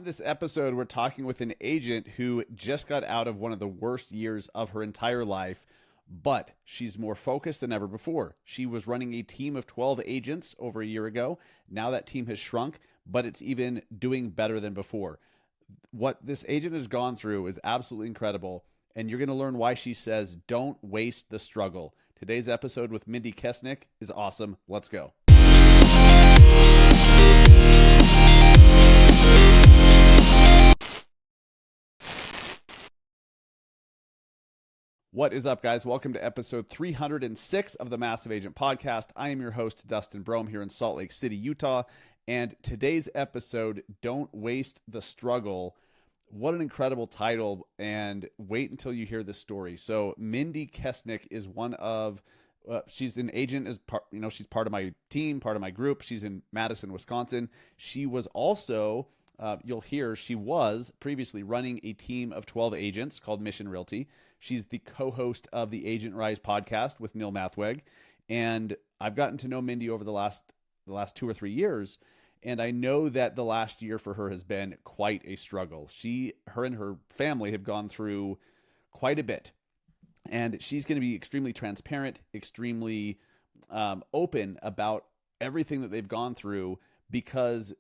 On this episode, we're talking with an agent who just got out of one of the worst years of her entire life, but she's more focused than ever before. She was running a team of 12 agents over a year ago. Now that team has shrunk, but it's even doing better than before. What this agent has gone through is absolutely incredible, and you're going to learn why she says, don't waste the struggle. Today's episode with Mindi Kessenich is awesome. Let's go. What is up, guys? Welcome to episode 306 of the Massive Agent Podcast. I am your host, Dustin Brohm, here in Salt Lake City, Utah. And today's episode, Don't Waste the Struggle. What an incredible title. And wait until you hear this story. So Mindi Kessenich is one of, she's an agent, she's part of my team, part of my group. She's in Madison, Wisconsin. She was also, you'll hear, she was previously running a team of 12 agents called Mission Realty. She's the co-host of the Agent Rise podcast with Neil Mathweg. And I've gotten to know Mindi over the last 2 or 3 years. And I know that the last year for her has been quite a struggle. Her and her family have gone through quite a bit. And she's going to be extremely transparent, extremely open about everything that they've gone through because,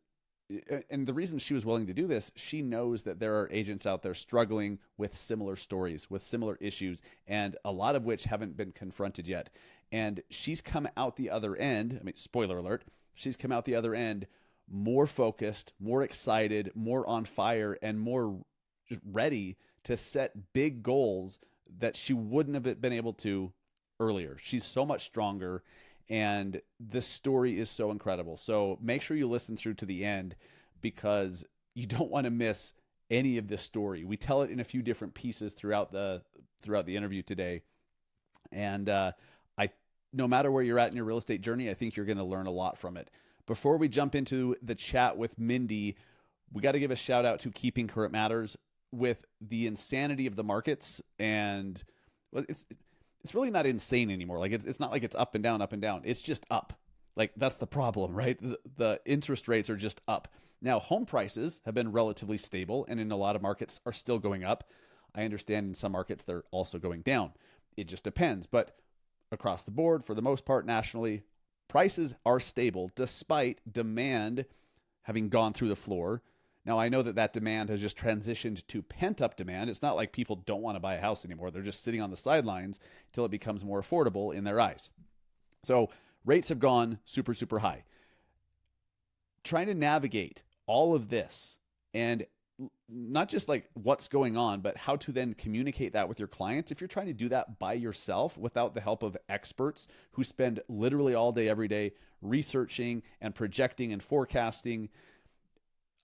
and the reason she was willing to do this, she knows that there are agents out there struggling with similar stories, with similar issues, and a lot of which haven't been confronted yet. And she's come out the other end, I mean, spoiler alert, she's come out the other end more focused, more excited, more on fire, and more just ready to set big goals that she wouldn't have been able to earlier. She's so much stronger. And this story is so incredible. So make sure you listen through to the end because you don't want to miss any of this story. We tell it in a few different pieces throughout the interview today. And no matter where you're at in your real estate journey, I think you're going to learn a lot from it. Before we jump into the chat with Mindi, we got to give a shout out to Keeping Current Matters with the insanity of the markets. And it's really not insane anymore. Like it's not like it's up and down, up and down. It's just up. Like that's the problem, right? The interest rates are just up. Now, home prices have been relatively stable and in a lot of markets are still going up. I understand in some markets they're also going down. It just depends. But across the board, for the most part, nationally, prices are stable despite demand having gone through the floor. Now, I know that demand has just transitioned to pent-up demand. It's not like people don't want to buy a house anymore. They're just sitting on the sidelines until it becomes more affordable in their eyes. So rates have gone super, super high. Trying to navigate all of this and not just like what's going on, but how to then communicate that with your clients. If you're trying to do that by yourself without the help of experts who spend literally all day, every day researching and projecting and forecasting,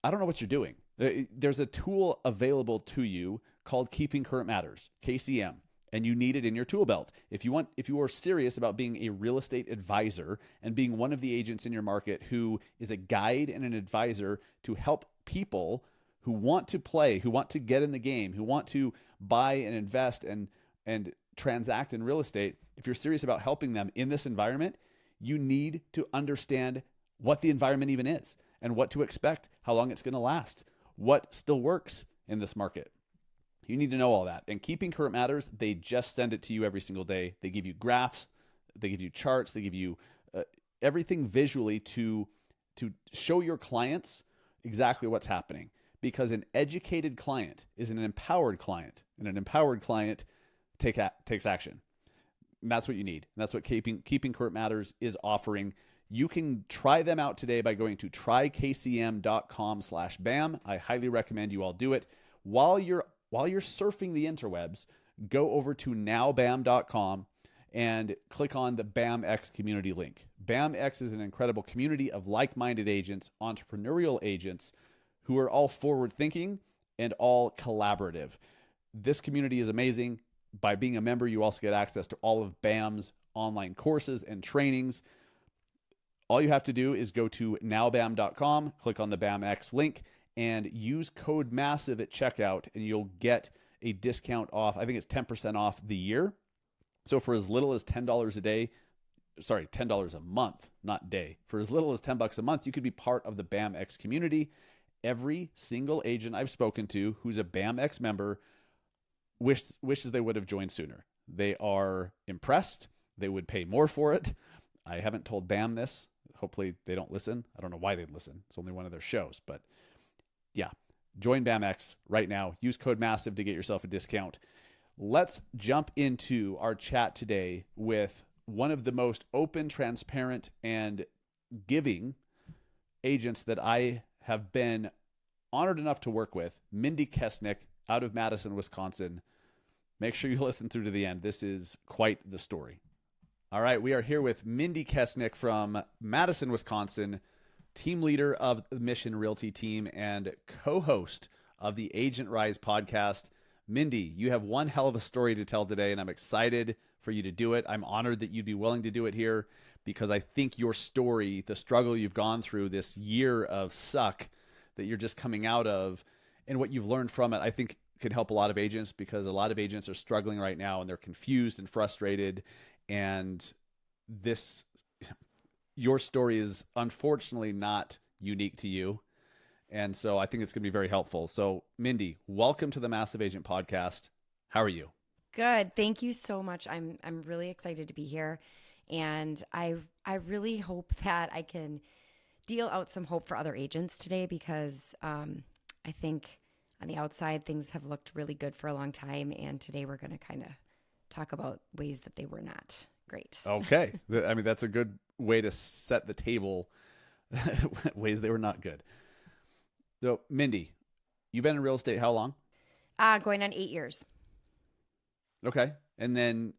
I don't know what you're doing. There's a tool available to you called Keeping Current Matters, KCM, and you need it in your tool belt. If you are serious about being a real estate advisor and being one of the agents in your market who is a guide and an advisor to help people who want to play, who want to get in the game, who want to buy and invest and transact in real estate, if you're serious about helping them in this environment, you need to understand what the environment even is and what to expect, how long it's going to last, what still works in this market. You need to know all that. And Keeping Current Matters, they just send it to you every single day. They give you graphs, they give you charts, they give you everything visually to show your clients exactly what's happening. Because an educated client is an empowered client, and an empowered client takes action. And that's what you need. And that's what Keeping Current Matters is offering. You can try them out today by going to trykcm.com/BAM. I highly recommend you all do it. While you're surfing the interwebs, go over to nowbam.com and click on the BAMX community link. BAMX is an incredible community of like-minded agents, entrepreneurial agents who are all forward-thinking and all collaborative. This community is amazing. By being a member, you also get access to all of BAM's online courses and trainings. All you have to do is go to nowbam.com, click on the BAMX link, and use code MASSIVE at checkout, and you'll get a discount off. I think it's 10% off the year. So for as little as $10 a day, sorry, $10 a month, not day. For as little as $10 a month, you could be part of the BAMX community. every single agent I've spoken to who's a BAMX member wishes they would have joined sooner. They are impressed. They would pay more for it. I haven't told BAM this. Hopefully they don't listen. I don't know why they'd listen. It's only one of their shows, but yeah, join BAMX right now. Use code MASSIVE to get yourself a discount. Let's jump into our chat today with one of the most open, transparent, and giving agents that I have been honored enough to work with, Mindi Kessenich out of Madison, Wisconsin. Make sure you listen through to the end. This is quite the story. All right, we are here with Mindi Kessenich from Madison, Wisconsin, team leader of the Mission Realty team and co-host of the Agent Rise podcast. Mindi, you have one hell of a story to tell today, and I'm excited for you to do it. I'm honored that you'd be willing to do it here because I think your story, the struggle you've gone through, this year of suck that you're just coming out of, and what you've learned from it, I think could help a lot of agents because a lot of agents are struggling right now and they're confused and frustrated. And your story is unfortunately not unique to you. And so I think it's going to be very helpful. So Mindi, welcome to the Massive Agent Podcast. How are you? Good. Thank you so much. I'm really excited to be here. And I really hope that I can deal out some hope for other agents today because I think on the outside things have looked really good for a long time. And today we're going to kind of talk about ways that they were not great. Okay. I mean, that's a good way to set the table, ways they were not good. So, Mindi, you've been in real estate how long? Going on 8 years. Okay. And then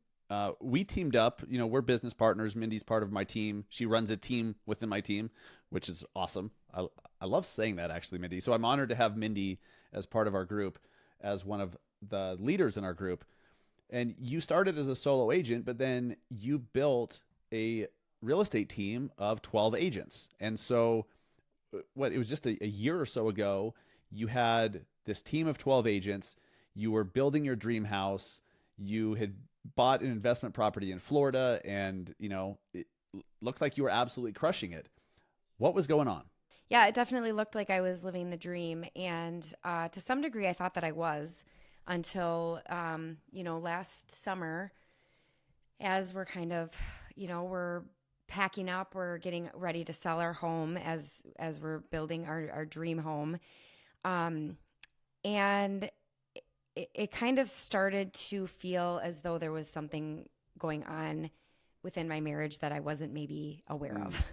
we teamed up. You know, we're business partners. Mindy's part of my team. She runs a team within my team, which is awesome. I love saying that, actually, Mindi. So I'm honored to have Mindi as part of our group, as one of the leaders in our group. And you started as a solo agent, but then you built a real estate team of 12 agents. And so it was just a year or so ago, you had this team of 12 agents. You were building your dream house. You had bought an investment property in Florida, and, you know, it looked like you were absolutely crushing it. What was going on? Yeah, it definitely looked like I was living the dream. And to some degree, I thought that I was until, last summer, as we're kind of, we're packing up, we're getting ready to sell our home as we're building our dream home. And it kind of started to feel as though there was something going on within my marriage that I wasn't maybe aware of.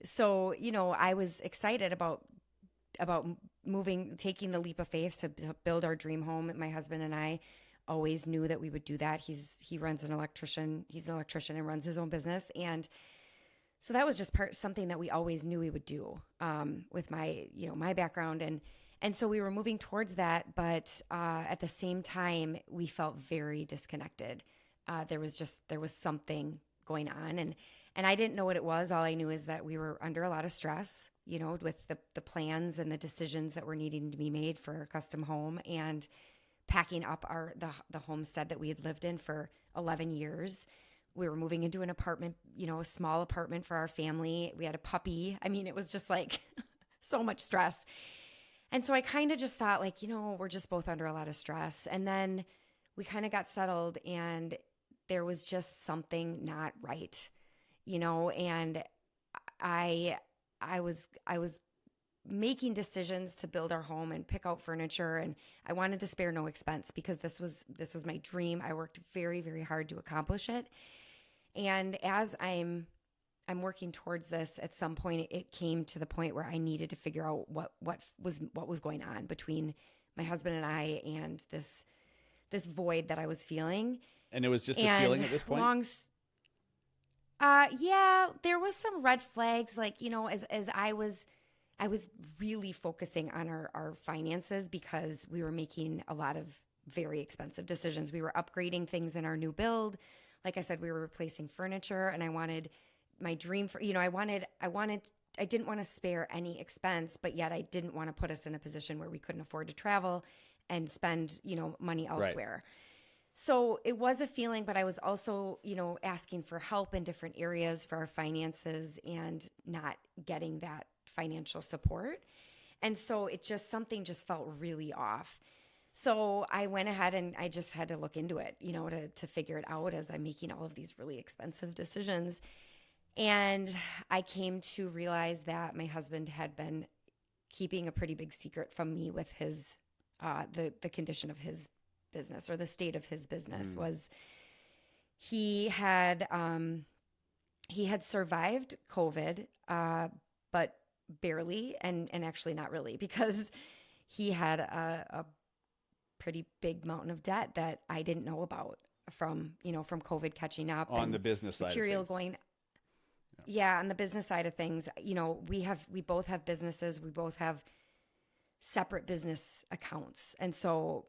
So, I was excited about taking the leap of faith to build our dream home. My husband and I always knew that we would do that. He's an electrician and runs his own business. And so that was just something that we always knew we would do, with my background. And so we were moving towards that. But, at the same time, we felt very disconnected. There was something going on, and I didn't know what it was. All I knew is that we were under a lot of stress, with the plans and the decisions that were needing to be made for our custom home and packing up the homestead that we had lived in for 11 years. We were moving into an apartment, a small apartment for our family. We had a puppy. I mean, it was just like so much stress. And so I kind of just thought we're just both under a lot of stress. And then we kind of got settled and there was just something not right, and I was making decisions to build our home and pick out furniture, and I wanted to spare no expense because this was my dream. I worked very, very hard to accomplish it. And as I'm working towards this, at some point it came to the point where I needed to figure out what was going on between my husband and I and this void that I was feeling. And it was just a feeling at this point? Yeah, there was some red flags, as I was really focusing on our finances because we were making a lot of very expensive decisions. We were upgrading things in our new build. Like I said, we were replacing furniture, and I wanted my dream for, I didn't want to spare any expense, but yet I didn't want to put us in a position where we couldn't afford to travel and spend, money elsewhere. Right. So it was a feeling, but I was also, asking for help in different areas for our finances and not getting that financial support. And so something just felt really off. So I went ahead and I just had to look into it, to figure it out as I'm making all of these really expensive decisions. And I came to realize that my husband had been keeping a pretty big secret from me with his, the condition of his business, or the state of his business was he had survived COVID, but barely, and actually not really, because he had a pretty big mountain of debt that I didn't know about from COVID catching up on the business side, material going. Yeah, on the business side of things, we both have businesses. We both have separate business accounts. And so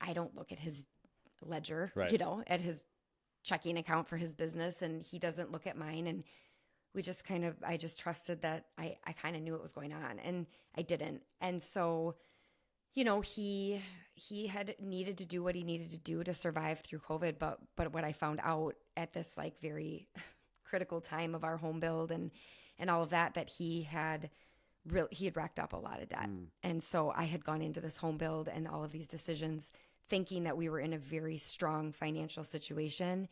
I don't look at his ledger, right, at his checking account for his business, and he doesn't look at mine. And I just trusted that I kind of knew what was going on, and I didn't. And so, he had needed to do what he needed to do to survive through COVID. But what I found out at this very critical time of our home build and all of that he had racked up a lot of debt. And so I had gone into this home build and all of these decisions thinking that we were in a very strong financial situation,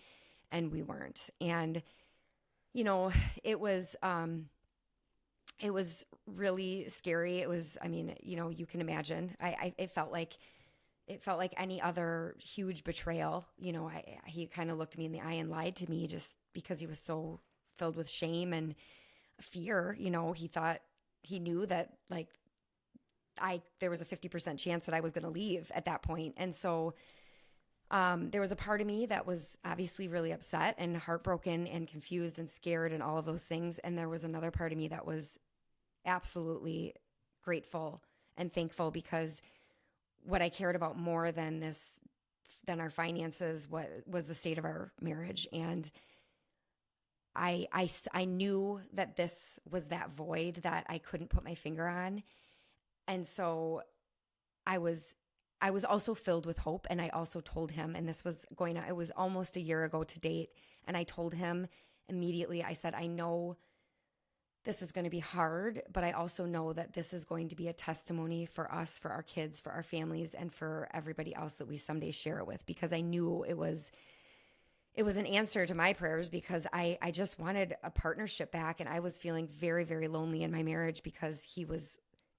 and we weren't. And it was really scary. It was, you can imagine. It felt like any other huge betrayal. He kind of looked me in the eye and lied to me just because he was so filled with shame and fear. He knew that there was a 50% chance that I was going to leave at that point. And so there was a part of me that was obviously really upset and heartbroken and confused and scared and all of those things. And there was another part of me that was absolutely grateful and thankful, because what I cared about more than our finances was the state of our marriage. And I knew that this was that void that I couldn't put my finger on. And so I was also filled with hope. And I also told him, and it was almost a year ago to date. And I told him immediately, I said, I know this is going to be hard, but I also know that this is going to be a testimony for us, for our kids, for our families, and for everybody else that we someday share it with, because I knew it was an answer to my prayers, because I just wanted a partnership back. And I was feeling very, very lonely in my marriage because he was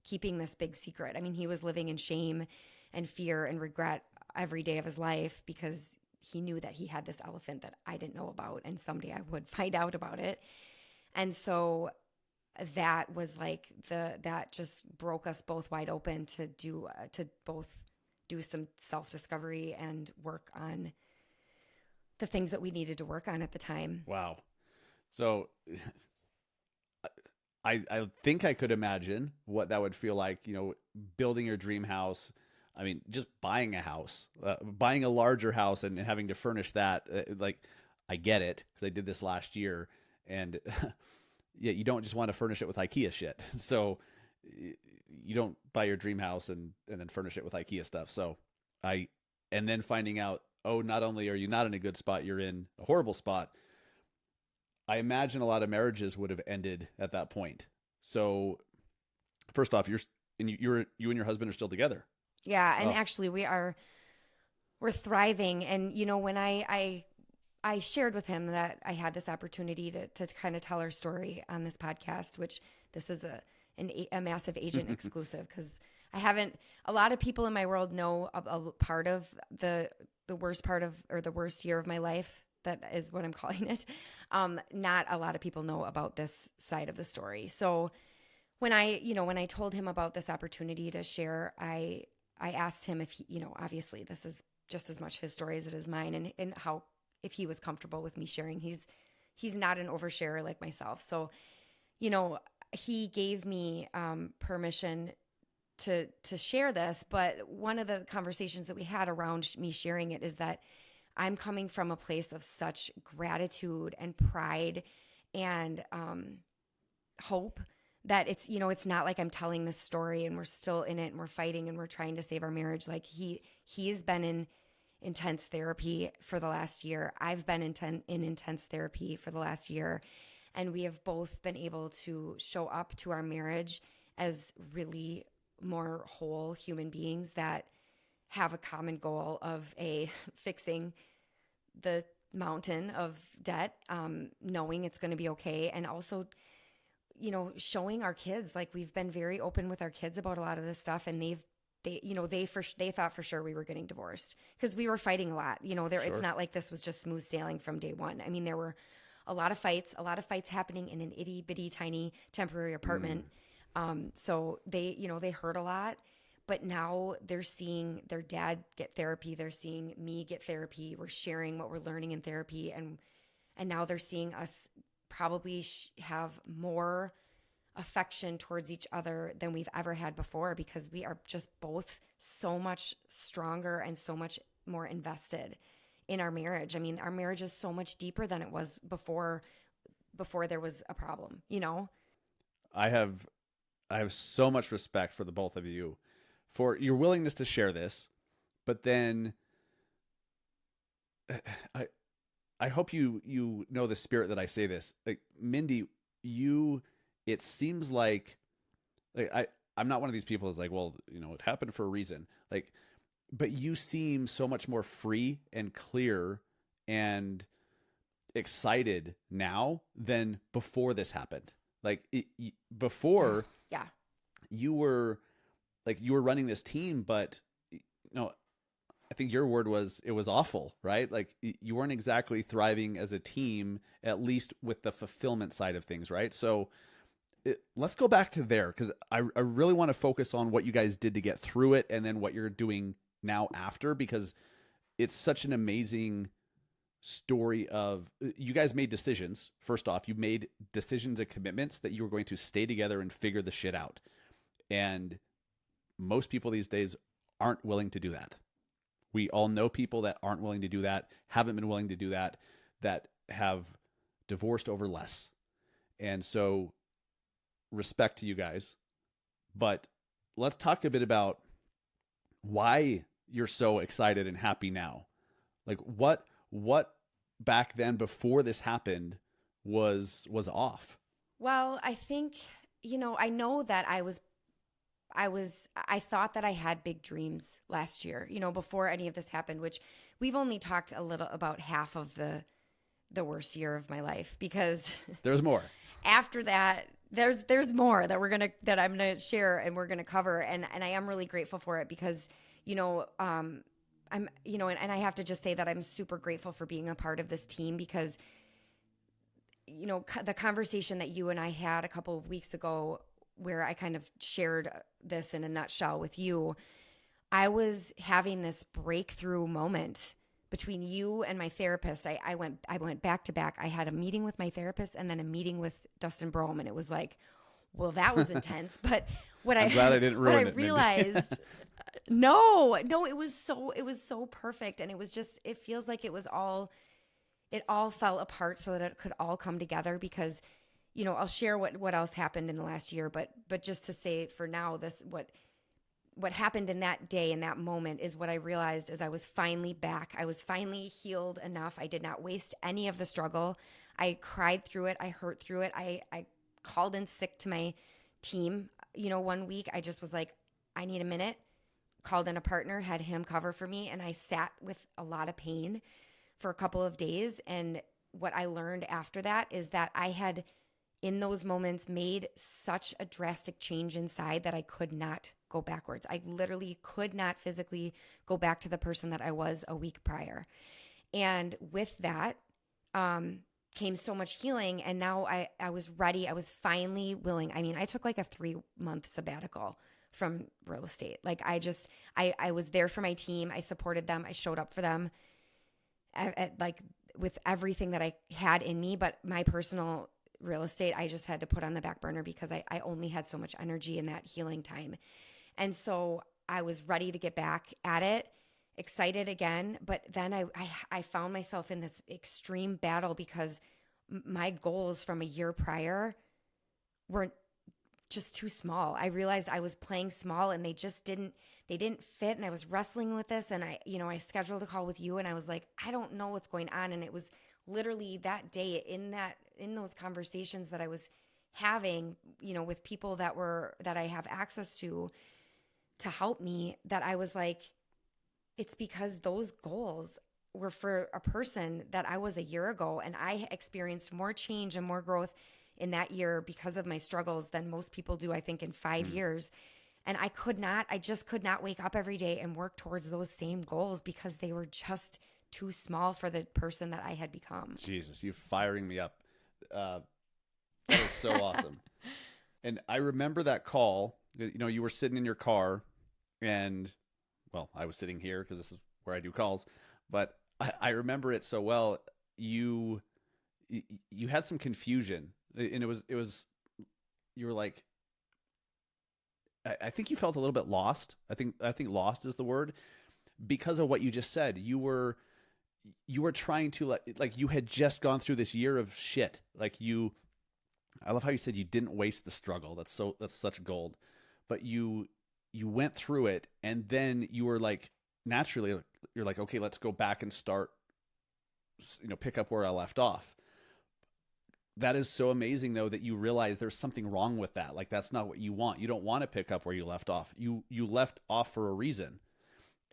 keeping this big secret. He was living in shame and fear and regret every day of his life, because he knew that he had this elephant that I didn't know about, and someday I would find out about it. And so that was that just broke us both wide open to both do some self-discovery and work on the things that we needed to work on at the time. Wow. So I think I could imagine what that would feel like, building your dream house. Just buying a house, buying a larger house and having to furnish that. I get it, because I did this last year, and yeah, you don't just want to furnish it with IKEA shit. So you don't buy your dream house and then furnish it with IKEA stuff. So and then finding out, oh, not only are you not in a good spot, you're in a horrible spot. I imagine a lot of marriages would have ended at that point. So first off, you and your husband are still together. Yeah. And actually we're thriving. And, when I shared with him that I had this opportunity to kind of tell our story on this podcast, which this is a massive agent exclusive, because a lot of people in my world know a part of the worst part of, or the worst year of my life. That is what I'm calling it. Not a lot of people know about this side of the story. So when I told him about this opportunity to share, I asked him if he, obviously this is just as much his story as it is mine, and how, if he was comfortable with me sharing. He's not an oversharer like myself. So, he gave me permission to share this. But one of the conversations that we had around me sharing it is that I'm coming from a place of such gratitude and pride and hope that it's not like I'm telling this story and we're still in it and we're fighting and we're trying to save our marriage. Like he's been in intense therapy for the last year. I've been in intense therapy for the last year. And we have both been able to show up to our marriage as really more whole human beings that have a common goal of fixing the mountain of debt, knowing it's going to be okay. And also, showing our kids, like we've been very open with our kids about a lot of this stuff. And they thought for sure we were getting divorced because we were fighting a lot. Sure. It's not like this was just smooth sailing from day one. I mean, there were a lot of fights happening in an itty bitty tiny temporary apartment. So they hurt a lot, but now they're seeing their dad get therapy. They're seeing me get therapy. We're sharing what we're learning in therapy. And now they're seeing us probably have more affection towards each other than we've ever had before, because we are just both so much stronger and so much more invested in our marriage. I mean, our marriage is so much deeper than it was before there was a problem, I have so much respect for the both of you for your willingness to share this, but then I hope you know the spirit that I say this. Like, Mindi, it seems like I'm not one of these people that's like, well, it happened for a reason. Like, but you seem so much more free and clear and excited now than before this happened. Like before, yeah, you were running this team, but I think your word was, it was awful, right? Like you weren't exactly thriving as a team, at least with the fulfillment side of things, right? So let's go back to there, because I really want to focus on what you guys did to get through it, and then what you're doing now after, because it's such an amazing story of you guys made decisions. First off, you made decisions and commitments that you were going to stay together and figure the shit out. And most people these days aren't willing to do that. We all know people that aren't willing to do that, haven't been willing to do that, that have divorced over less. And so respect to you guys, but let's talk a bit about why you're so excited and happy now. Like what back then before this happened was off? Well, I think, I know that I thought that I had big dreams last year, before any of this happened, which we've only talked a little about half of the worst year of my life, because there's more. After that, there's more that I'm going to share and we're going to cover. And I am really grateful for it, because, and I have to just say that I'm super grateful for being a part of this team, because, the conversation that you and I had a couple of weeks ago, where I kind of shared this in a nutshell with you, I was having this breakthrough moment between you and my therapist. I went back to back. I had a meeting with my therapist and then a meeting with Dustin Brohm, and it was like, well, that was intense. But I'm glad I didn't ruin it. What I realized, no, it was so perfect, and it feels like it all fell apart so that it could all come together, because I'll share what else happened in the last year, but just to say for now, what happened in that day, in that moment, is what I realized is I was finally back. I was finally healed enough. I did not waste any of the struggle. I cried through it. I hurt through it. I called in sick to my team. 1 week, I just was like, I need a minute. Called in a partner, had him cover for me, and I sat with a lot of pain for a couple of days. And what I learned after that is that I had, in those moments, made such a drastic change inside that I could not go backwards. I literally could not physically go back to the person that I was a week prior. And with that came so much healing. And now I was ready. I was finally willing. I mean, I took like a 3-month sabbatical from real estate. Like I was there for my team. I supported them. I showed up for them with everything that I had in me, but my personal real estate, I just had to put on the back burner, because I only had so much energy in that healing time. And so I was ready to get back at it, excited again. But then I found myself in this extreme battle, because my goals from a year prior were just too small. I realized I was playing small, and they didn't fit. And I was wrestling with this, and I scheduled a call with you, and I was like, I don't know what's going on. And it was literally that day in those conversations that I was having, with people that I have access to help me, that I was like, it's because those goals were for a person that I was a year ago, and I experienced more change and more growth in that year because of my struggles than most people do, I think, in 5 years. And I just could not wake up every day and work towards those same goals because they were just too small for the person that I had become. Jesus, you're firing me up. That was so awesome. And I remember that call. You were sitting in your car, and well, I was sitting here because this is where I do calls, but I remember it so well. You had some confusion, and it was you were like, I think you felt a little bit lost. I think lost is the word, because of what you just said. You were trying to like you had just gone through this year of shit. I love how you said you didn't waste the struggle. That's such gold. But you went through it, and then you were like, naturally, you're like, okay, let's go back and start, pick up where I left off. That is so amazing, though, that you realize there's something wrong with that. Like, that's not what you want. You don't want to pick up where you left off. You left off for a reason,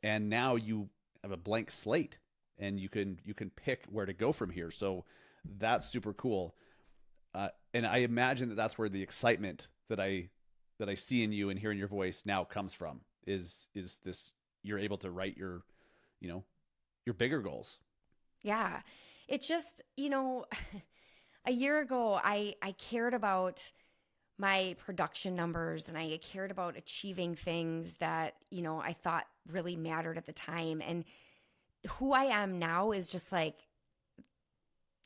and now you have a blank slate, and you can pick where to go from here. So that's super cool. And I imagine that that's where the excitement that I see in you and hear in your voice now comes from, is this, you're able to write your bigger goals. Yeah. It just, a year ago, I cared about my production numbers, and I cared about achieving things that, I thought really mattered at the time. And who I am now is just like,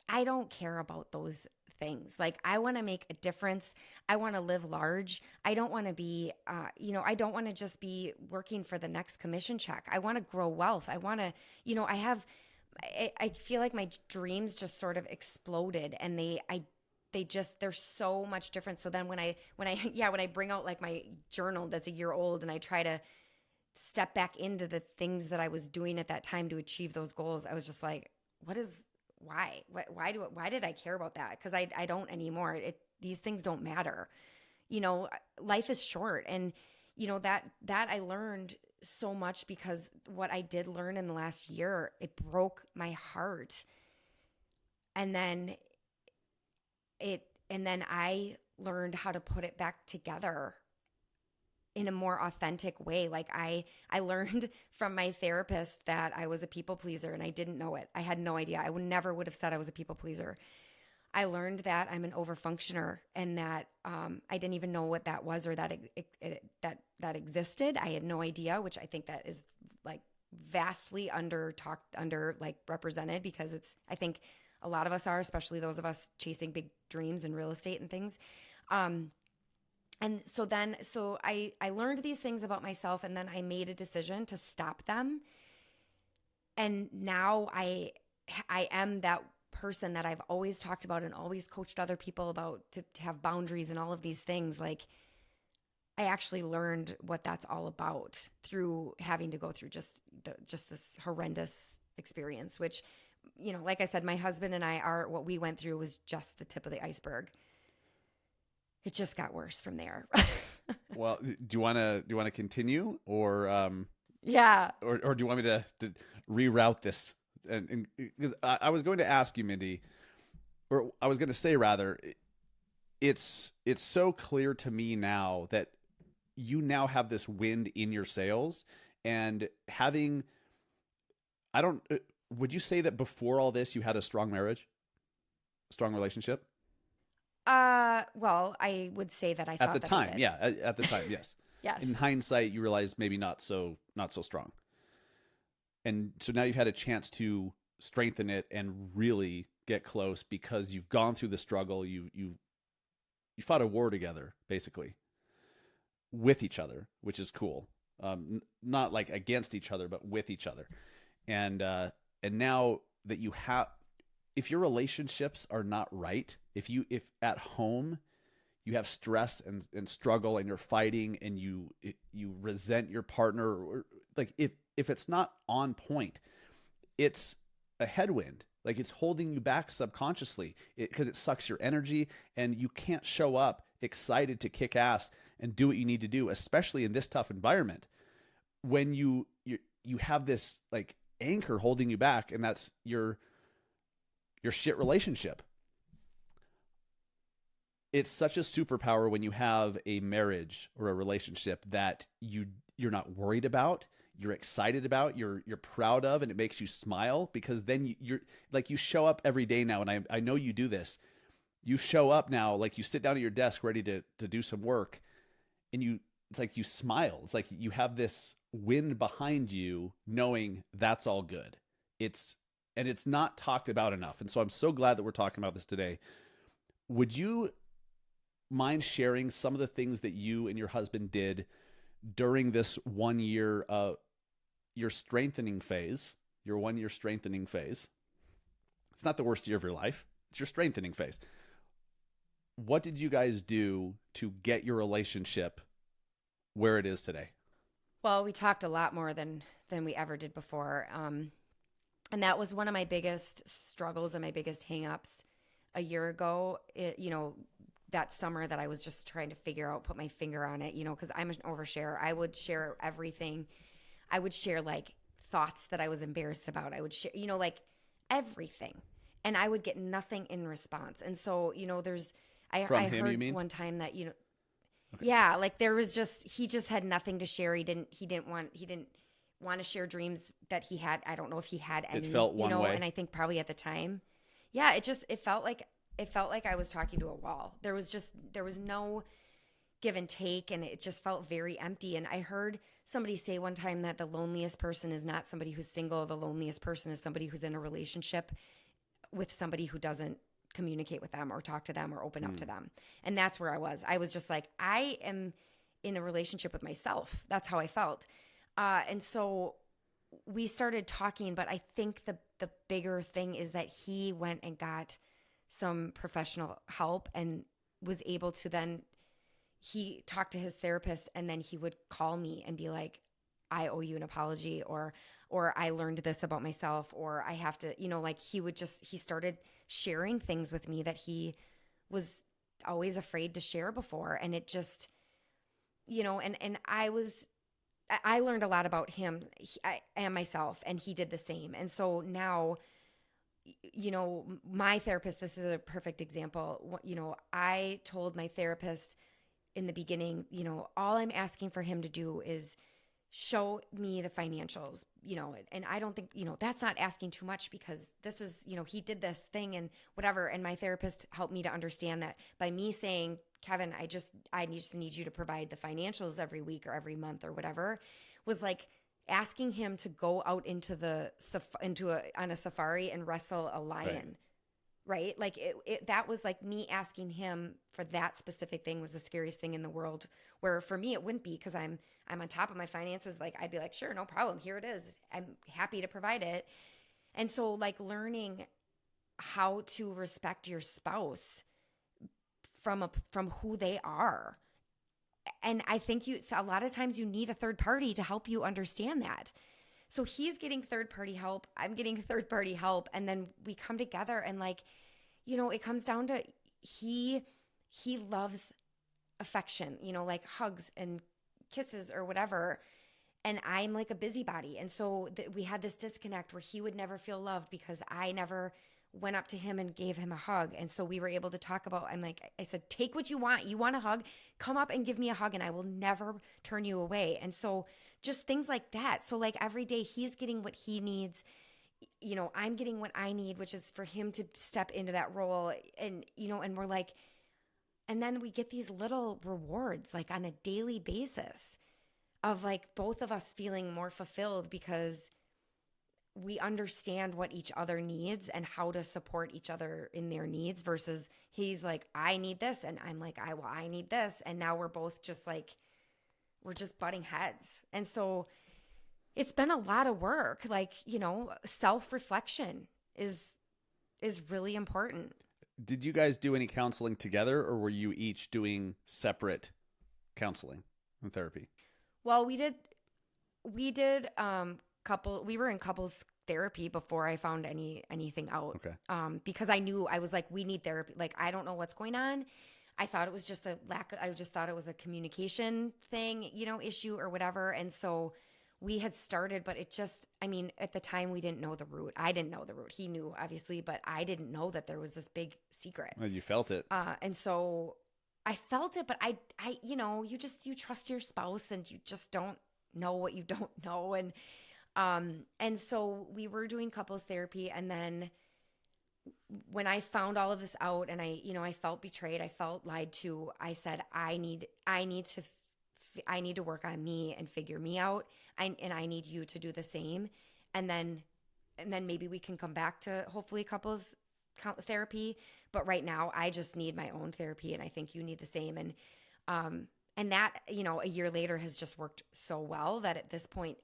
I don't care about those things. Like, I want to make a difference. I want to live large. I don't want to be, I don't want to just be working for the next commission check. I want to grow wealth. I want to, I feel like my dreams just sort of exploded, and they're so much different. So then when I bring out like my journal that's a year old, and I try to step back into the things that I was doing at that time to achieve those goals, I was just like, why did I care about that? Because I don't anymore. These things don't matter. Life is short, and that I learned so much, because what I did learn in the last year, it broke my heart. And then I learned how to put it back together in a more authentic way. Like I learned from my therapist that I was a people pleaser, and I didn't know it. I had no idea. I never would have said I was a people pleaser. I learned that I'm an overfunctioner, and that I didn't even know what that was, or that that existed. I had no idea, which I think that is like vastly under represented, because I think a lot of us are, especially those of us chasing big dreams in real estate and things. And so I learned these things about myself, and then I made a decision to stop them. And now I am that person that I've always talked about and always coached other people about, to have boundaries and all of these things. Like, I actually learned what that's all about through having to go through just this horrendous experience, which, like I said, my husband and what we went through was just the tip of the iceberg. It just got worse from there. Well, do you want to continue, or yeah, or do you want me to reroute this? And because I was going to ask you, Mindi, or I was going to say rather, it's so clear to me now that you now have this wind in your sails, and having, would you say that before all this you had a strong marriage, strong relationship? Well, I would say that I thought at the that time, I did. yeah, at the time, yes. Yes. In hindsight, you realize maybe not so strong. And so now you've had a chance to strengthen it and really get close, because you've gone through the struggle. You fought a war together, basically, with each other, which is cool. Not like against each other, but with each other. And now that you have, if your relationships are not right, if at home you have stress and struggle, and you're fighting, and you resent your partner, or like if it's not on point, it's a headwind. Like it's holding you back subconsciously because it sucks your energy, and you can't show up excited to kick ass and do what you need to do, especially in this tough environment when you have this like anchor holding you back, and that's your shit relationship. It's such a superpower when you have a marriage or a relationship that you're not worried about, you're excited about, you're proud of, and it makes you smile, because then you're like, you show up every day now, and I know you do this. You show up now, like you sit down at your desk ready to do some work, and it's like you smile. It's like you have this wind behind you knowing that's all good. It's not talked about enough. And so I'm so glad that we're talking about this today. Would you mind sharing some of the things that you and your husband did during this 1 year, your strengthening phase, your 1 year strengthening phase? It's not the worst year of your life. It's your strengthening phase. What did you guys do to get your relationship where it is today? Well, we talked a lot more than we ever did before. And that was one of my biggest struggles and my biggest hangups a year ago. That summer that I was just trying to figure out, put my finger on it, because I'm an oversharer. I would share everything. I would share like thoughts that I was embarrassed about. I would share, like everything. And I would get nothing in response. And so, I From him, heard you mean? one time that, Okay. yeah, like there was he just had nothing to share. He didn't want to share dreams that he had. I don't know if he had any, It felt one way. And I think probably at the time, yeah, it felt like I was talking to a wall. There was no give and take, and it just felt very empty. And I heard somebody say one time that the loneliest person is not somebody who's single. The loneliest person is somebody who's in a relationship with somebody who doesn't communicate with them or talk to them or open up to them. And that's where I was. I was just like, I am in a relationship with myself. That's how I felt. And so we started talking, but I think the bigger thing is that he went and got some professional help and was able to then, he talked to his therapist, and then he would call me and be like, I owe you an apology, or I learned this about myself, or I have to, he started sharing things with me that he was always afraid to share before. And it just, and I learned a lot about him and myself, and he did the same. And so now, my therapist, this is a perfect example. I told my therapist in the beginning, all I'm asking for him to do is show me the financials, and I don't think, that's not asking too much, because this is, he did this thing and whatever. And my therapist helped me to understand that by me saying, Kevin, I just need you to provide the financials every week or every month or whatever, was like asking him to go out on a safari and wrestle a lion. Right? Like that was like me asking him for that specific thing was the scariest thing in the world, where for me it wouldn't be, because I'm on top of my finances. Like I'd be like, sure, no problem. Here it is. I'm happy to provide it. And so like learning how to respect your spouse from who they are. And I think a lot of times you need a third party to help you understand that. So he's getting third-party help. I'm getting third-party help. And then we come together and like, it comes down to he loves affection, like hugs and kisses or whatever. And I'm like a busybody. And so we had this disconnect where he would never feel loved because I never went up to him and gave him a hug. And so we were able to talk about, I said, take what you want. You want a hug? Come up and give me a hug, and I will never turn you away. And so just things like that. So like every day he's getting what he needs. I'm getting what I need, which is for him to step into that role. And, and we're like, and then we get these little rewards like on a daily basis of like both of us feeling more fulfilled because we understand what each other needs and how to support each other in their needs, versus he's like, I need this. And I'm like, I need this. And now we're both just like, we're just butting heads. And so it's been a lot of work. Like, self-reflection is really important. Did you guys do any counseling together, or were you each doing separate counseling and therapy? Well, we were in couples therapy before I found anything out. Okay. Because I knew, I was like, we need therapy. Like, I don't know what's going on. I thought it was just I just thought it was a communication thing, issue or whatever. And so we had started, but it just, I mean, at the time we didn't know the root. I didn't know the root. He knew, obviously, but I didn't know that there was this big secret. Well, you felt it. And so I felt it, but I, you trust your spouse, and you just don't know what you don't know. And so we were doing couples therapy. And then when I found all of this out, and I felt betrayed, I felt lied to, I said, I need to work on me and figure me out. And I need you to do the same. And then maybe we can come back to hopefully couples therapy. But right now I just need my own therapy, and I think you need the same. And that, a year later has just worked so well that at this point,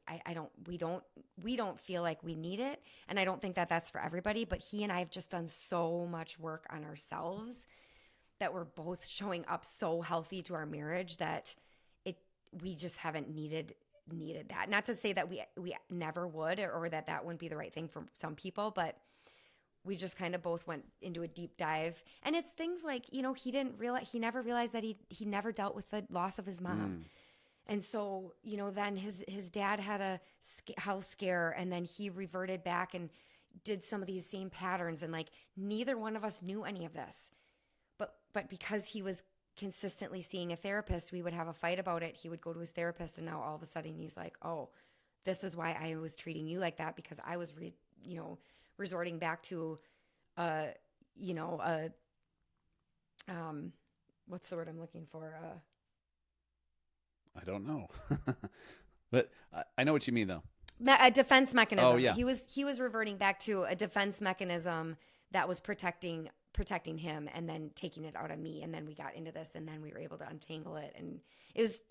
we don't feel like we need it. And I don't think that that's for everybody, but he and I have just done so much work on ourselves that we're both showing up so healthy to our marriage that we just haven't needed that. Not to say that we never would, or that wouldn't be the right thing for some people, but we just kind of both went into a deep dive. And it's things like, he never realized that he never dealt with the loss of his mom. And so, then his dad had a health scare, and then he reverted back and did some of these same patterns. And like, neither one of us knew any of this, but because he was consistently seeing a therapist, we would have a fight about it. He would go to his therapist, and now all of a sudden he's like, oh, this is why I was treating you like that, because I was, resorting back to, what's the word I'm looking for? I don't know, but I know what you mean though. A defense mechanism. Oh, yeah. He was reverting back to a defense mechanism that was protecting him, and then taking it out on me. And then we got into this, and then we were able to untangle it. And it was,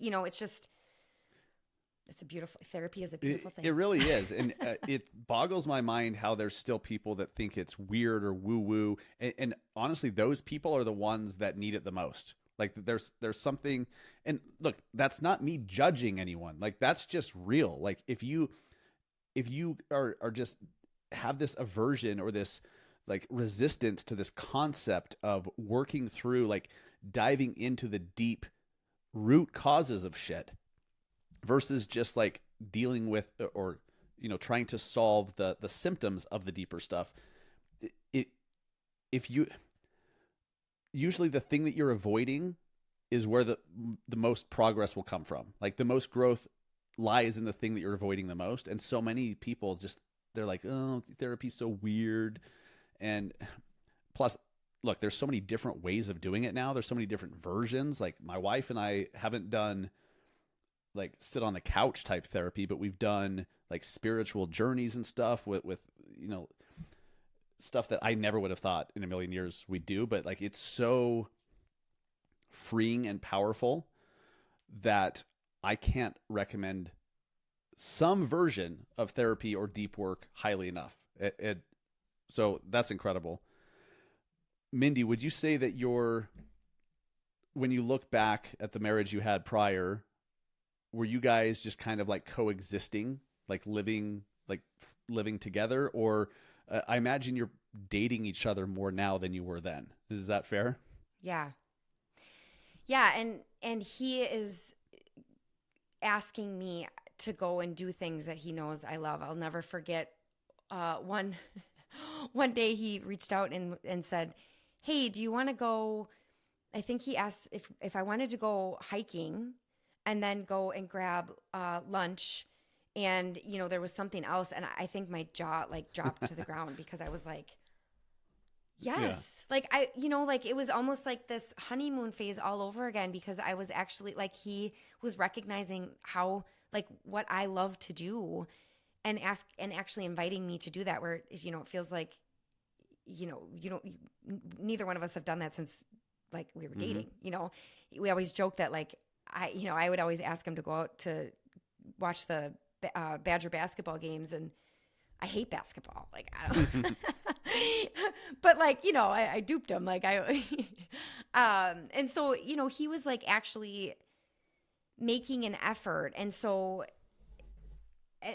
it's a beautiful, therapy is a beautiful thing. It really is. And it boggles my mind how there's still people that think it's weird or woo woo. And honestly, those people are the ones that need it the most. Like there's something, and look, that's not me judging anyone. Like that's just real. Like if you are just have this aversion or this like resistance to this concept of working through, like diving into the deep root causes of shit versus just like dealing with or, trying to solve the symptoms of the deeper stuff. Usually the thing that you're avoiding is where the most progress will come from. Like the most growth lies in the thing that you're avoiding the most. And so many people they're like, oh, therapy's so weird. And plus, look, there's so many different ways of doing it now. There's so many different versions. Like my wife and I haven't done like sit on the couch type therapy, but we've done like spiritual journeys and stuff with stuff that I never would have thought in a million years we'd do. But like, it's so freeing and powerful that I can't recommend some version of therapy or deep work highly enough. So that's incredible. Mindi, would you say that when you look back at the marriage you had prior, were you guys just kind of like coexisting, like living together? Or I imagine you're dating each other more now than you were then. Is that fair? Yeah. Yeah. And he is asking me to go and do things that he knows I love. I'll never forget one day he reached out and said, hey, do you want to go? I think he asked if I wanted to go hiking and then go and grab lunch. And, there was something else. And I think my jaw like dropped to the ground because I was like, yes. Yeah. Like it was almost like this honeymoon phase all over again, because I was actually like, he was recognizing how, like what I love to do and actually inviting me to do that, where, it feels like, neither one of us have done that since like we were dating. We always joke that like, I would always ask him to go out to watch the Badger basketball games, and I hate basketball. Like, I don't, but like, I duped him. Like and so, he was like actually making an effort. And so,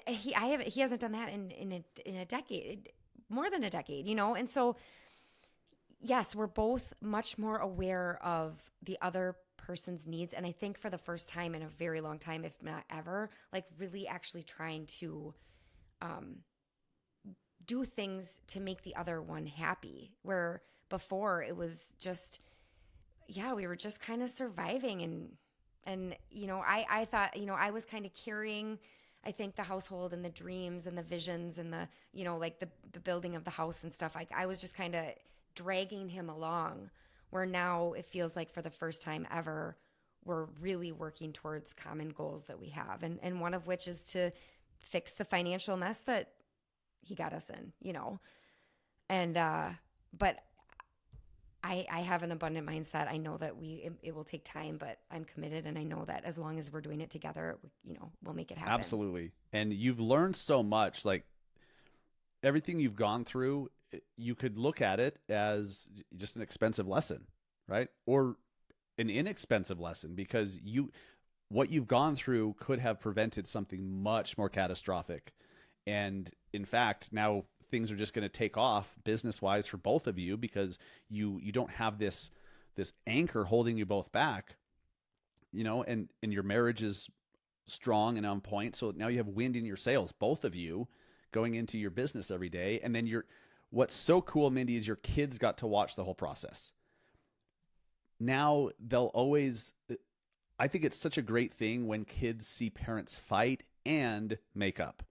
he hasn't done that in a decade, more than a decade, you know? And so, yes, we're both much more aware of the other person's needs. And I think for the first time in a very long time, if not ever, like really actually trying to do things to make the other one happy, where before it was just, yeah, we were just kind of surviving. And you know, I thought, you know, I was kind of carrying, I think, the household and the dreams and the visions and the, you know, like the building of the house and stuff. I was just kind of dragging him along, where now it feels like for the first time ever, we're really working towards common goals that we have. And one of which is to fix the financial mess that he got us in, you know. And, but I have an abundant mindset. I know that it will take time, but I'm committed. And I know that as long as we're doing it together, you know, we'll make it happen. Absolutely. And you've learned so much, like everything you've gone through, you could look at it as just an expensive lesson, right? Or an inexpensive lesson, because what you've gone through could have prevented something much more catastrophic. And in fact, now things are just going to take off business-wise for both of you, because you don't have this anchor holding you both back, you know, and your marriage is strong and on point. So now you have wind in your sails, both of you, going into your business every day. And then what's so cool, Mindi, is your kids got to watch the whole process. Now they'll always, I think it's such a great thing when kids see parents fight and make up.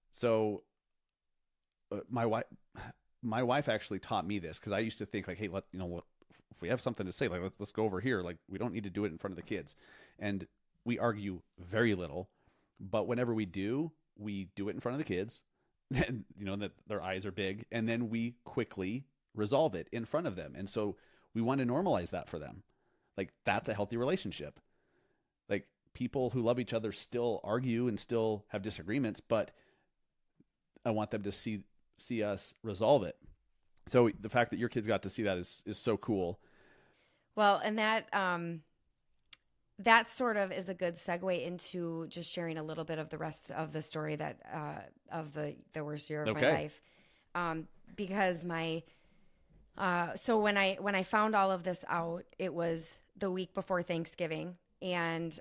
So my wife actually taught me this, because I used to think like, hey, if we have something to say, like let's go over here. Like we don't need to do it in front of the kids. And we argue very little, but whenever we do it in front of the kids, and you know that their eyes are big, and then we quickly resolve it in front of them. And so we want to normalize that for them. Like that's a healthy relationship. Like people who love each other still argue and still have disagreements, but I want them to see us resolve it. So the fact that your kids got to see that is so cool. Well, and that sort of is a good segue into just sharing a little bit of the rest of the story that of the worst year of my life. Because so when I found all of this out, it was the week before Thanksgiving, and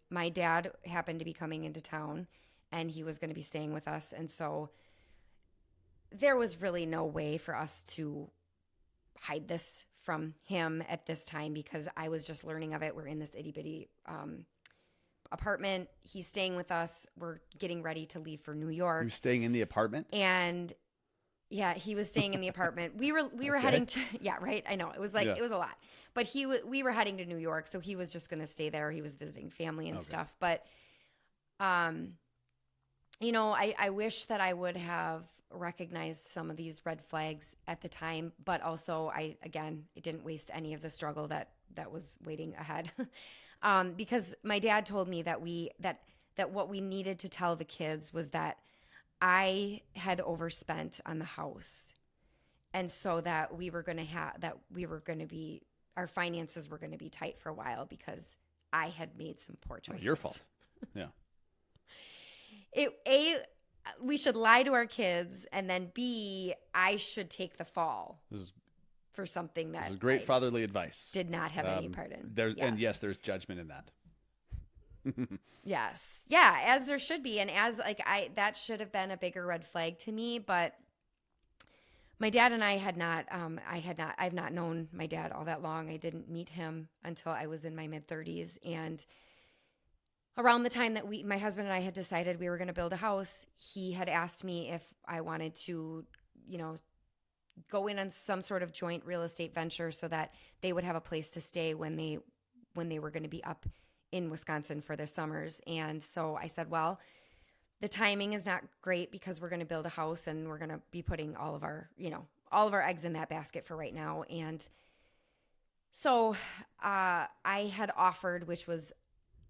my dad happened to be coming into town, and he was going to be staying with us. And so there was really no way for us to hide this from him at this time, because I was just learning of it. We're in this itty bitty apartment. He's staying with us. We're getting ready to leave for New York. You're staying in the apartment? And yeah, he was staying in the apartment. We were heading to, yeah, right. I know it was like, It was a lot, but we were heading to New York. So he was just going to stay there. He was visiting family and stuff. But, you know, I wish that I would have recognized some of these red flags at the time, but also it didn't waste any of the struggle that was waiting ahead. Because my dad told me that what we needed to tell the kids was that I had overspent on the house. And so that our finances were going to be tight for a while, because I had made some poor choices. Your fault. Yeah. We should lie to our kids, and then B, I should take the fall for something that this is great fatherly advice. Did not have any part in. And yes, there's judgment in that. Yes. Yeah, as there should be. And as that should have been a bigger red flag to me, but my dad and I've not known my dad all that long. I didn't meet him until I was in my mid-30s. And around the time that my husband and I had decided we were going to build a house, he had asked me if I wanted to, you know, go in on some sort of joint real estate venture so that they would have a place to stay when they were going to be up in Wisconsin for their summers. And so I said, well, the timing is not great because we're going to build a house and we're going to be putting all of our eggs in that basket for right now. And so I had offered, which was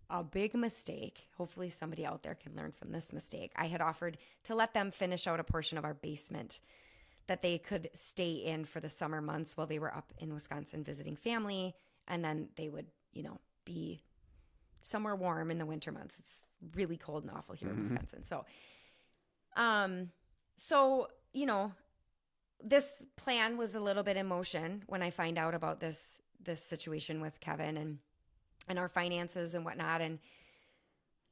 a big mistake. Hopefully somebody out there can learn from this mistake. I had offered to let them finish out a portion of our basement that they could stay in for the summer months while they were up in Wisconsin visiting family. And then they would, you know, be somewhere warm in the winter months. It's really cold and awful here in Wisconsin. So, this plan was a little bit in motion when I find out about this situation with Kevin and our finances and whatnot. And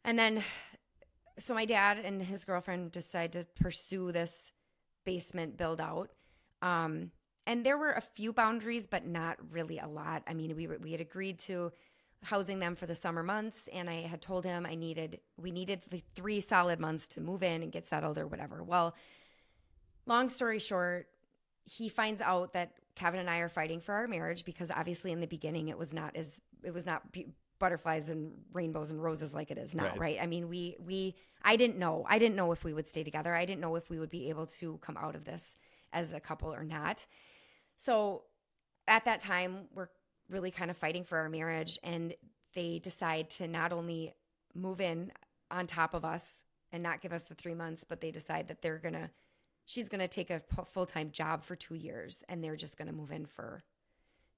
then, so my dad and his girlfriend decided to pursue this basement build out. And there were a few boundaries, but not really a lot. I mean, we had agreed to housing them for the summer months, and I had told him we needed 3 solid months to move in and get settled or whatever. Well, long story short, he finds out that Kevin and I are fighting for our marriage because obviously in the beginning it was not butterflies and rainbows and roses like it is now, right? I mean, I didn't know if we would stay together. I didn't know if we would be able to come out of this as a couple or not. So at that time, we're really kind of fighting for our marriage, and they decide to not only move in on top of us and not give us the 3 months, but they decide that she's going to take a full-time job for 2 years, and they're just going to move in for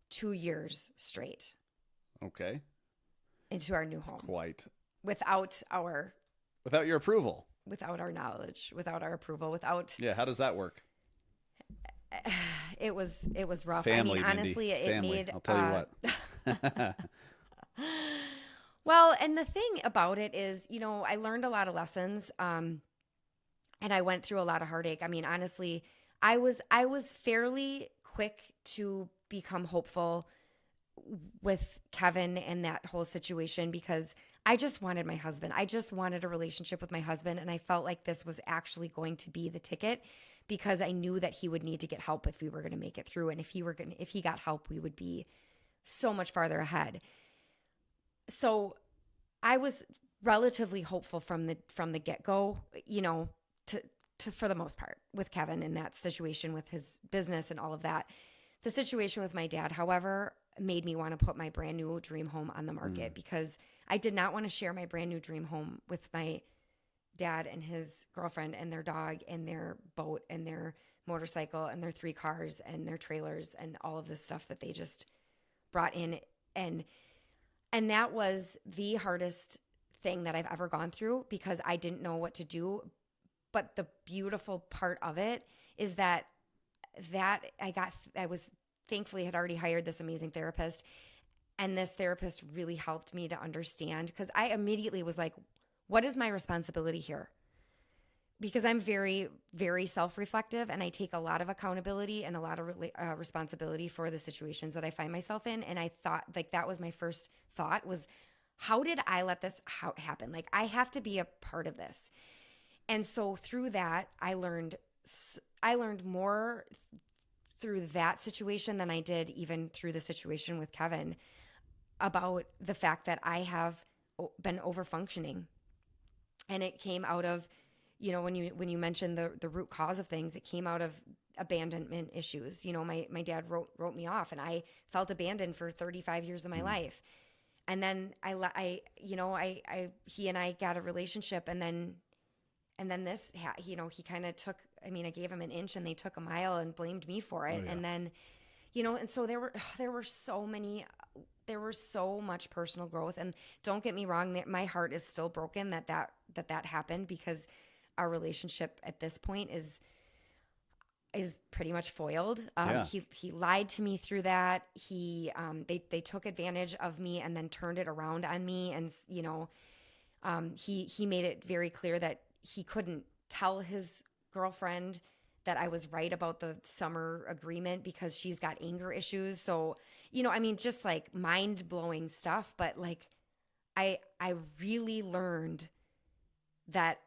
2 years straight. Okay. Into our new home. Quite. Without your approval. Without our knowledge, without our approval, Yeah, how does that work? It was rough. Family, I mean, honestly, Mindy. it made. I'll tell you what. Well, and the thing about it is, I learned a lot of lessons, and I went through a lot of heartache. I mean, honestly, I was fairly quick to become hopeful with Kevin and that whole situation because I just wanted my husband. I just wanted a relationship with my husband, and I felt like this was actually going to be the ticket because I knew that he would need to get help if we were going to make it through, and if he got help, we would be so much farther ahead. So I was relatively hopeful from the get-go, to for the most part with Kevin in that situation with his business and all of that. The situation with my dad, however, made me want to put my brand new dream home on the market because I did not want to share my brand new dream home with my dad and his girlfriend and their dog and their boat and their motorcycle and their 3 cars and their trailers and all of this stuff that they just brought in. And that was the hardest thing that I've ever gone through because I didn't know what to do. But the beautiful part of it is that I was thankfully had already hired this amazing therapist, and this therapist really helped me to understand because I immediately was like, what is my responsibility here? Because I'm very, very self-reflective, and I take a lot of accountability and a lot of responsibility for the situations that I find myself in. And I thought, like, that was my first thought was, how did I let this happen? Like, I have to be a part of this. And so through that, I learned more through that situation than I did even through the situation with Kevin about the fact that I have been overfunctioning. And it came out of, when you mentioned the root cause of things, it came out of abandonment issues. My dad wrote me off, and I felt abandoned for 35 years of my life. And then he and I got a relationship, and then this, he kind of took, I gave him an inch and they took a mile and blamed me for it. Oh, yeah. And then, and so there was so much personal growth. And don't get me wrong, my heart is still broken that happened because our relationship at this point is pretty much foiled. Yeah. He lied to me through that. They took advantage of me and then turned it around on me. And, he made it very clear that he couldn't tell his girlfriend that I was right about the summer agreement because she's got anger issues. So, just like mind-blowing stuff. But like, I really learned that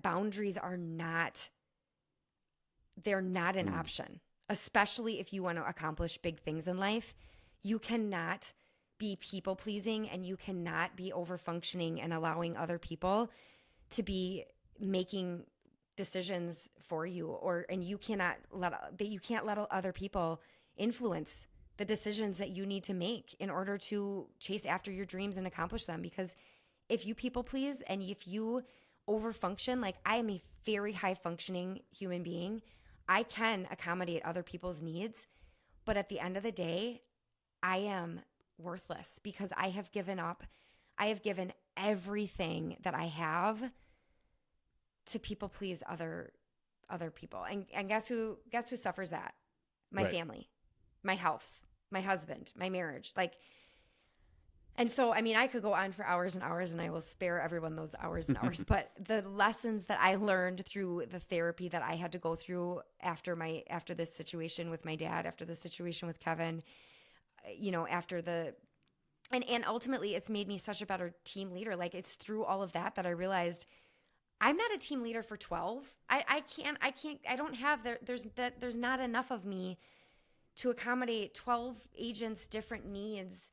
boundaries are not an option, especially if you want to accomplish big things in life. You cannot be people-pleasing, and you cannot be over-functioning and allowing other people to be making decisions for you, and you can't let other people influence the decisions that you need to make in order to chase after your dreams and accomplish them. Because if you people please and if you overfunction, like I am a very high functioning human being, I can accommodate other people's needs, but at the end of the day, I am worthless because I have given everything that I have to people please other people. And guess who suffers that? My family, my health, my husband, my marriage. Like, and so, I mean, I could go on for hours and hours, and I will spare everyone those hours and hours. But the lessons that I learned through the therapy that I had to go through after this situation with my dad, after the situation with Kevin, and ultimately it's made me such a better team leader. Like, it's through all of that I realized I'm not a team leader for 12. I don't have, there's not enough of me to accommodate 12 agents' different needs,